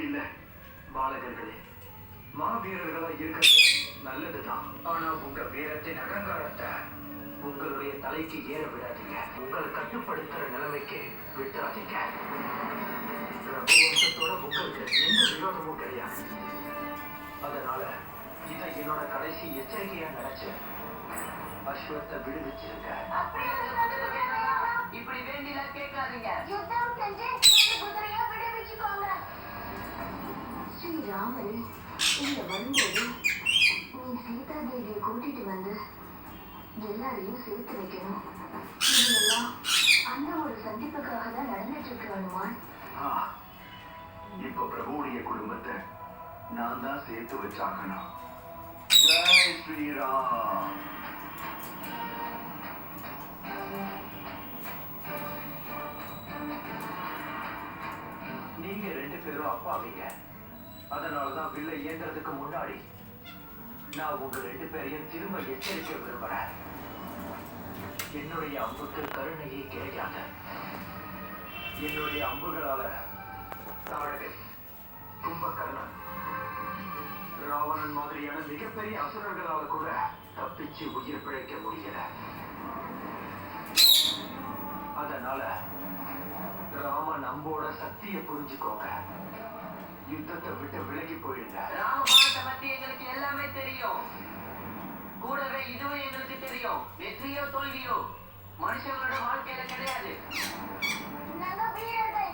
இல்ல. பாலகர்களே, மாவீரர்களா இருக்கிறது நல்லதுதான். ஆனா உங்க வீரத்தின் அகங்காரத்தை உங்களுடைய தலைக்கு ஏற விடாதீங்க. உங்களை கட்டுப்படுத்துற நிலைமைக்கு விட்டுறாதீங்க. ரகுவம்சத்தோட உங்களுக்கு எந்த விரோதமும் கிடையாது. அதனால இதை என்னோட கடைசி எச்சரிக்கையா நினைச்சு அஸ்வத்தை விடுவிச்சிருக்க. இப்படி வேண்டில கேட்காதீங்க. யுத்தம் செஞ்சு குதிரையா விடுவிச்சுக்கோங்க. ஸ்ரீராமரே, இங்க வரும்போது நீ சீதா தேவியை கூட்டிட்டு வந்து எல்லாரையும் சேர்த்து வைக்கணும். இதெல்லாம் அந்த ஒரு சந்திப்புக்காக தான் நடந்துட்டு இருக்கு அனுமான். இப்ப பிரபுடைய குடும்பத்தை நான் தான் சேர்த்து வச்சாகணும். ஜெய் ஸ்ரீராம். நீங்க 2 பேரும் அப்பாவீங்க. அதனாலதான் வில்லை இயங்குறதுக்கு முன்னாடி நான் உங்க 2 பேரையும் திரும்ப எச்சரிக்க விரும்புறேன். என்னுடைய அம்புக்கு கருணையே கிடைக்காது. என்னுடைய அம்புகளால தாழகன், கும்பகர்ணன், ராவணன் மாதிரியான மிகப்பெரிய அசுரர்களால கூட தப்பிச்சு உயிர் பிழைக்க முடியல. அதனால ராமன் அம்போட சக்தியை புரிஞ்சுக்கோங்க. யுத்தத்தை விட்டு விலகி போயிடுங்க. ராமபாணத்தை பத்தி எங்களுக்கு எல்லாமே தெரியும். கூடவே இதுவும் எங்களுக்கு தெரியும். வெற்றியோ தோல்வியோ மனுஷங்களோட வாழ்க்கையில கிடையாது. நாங்க வீரர்கள்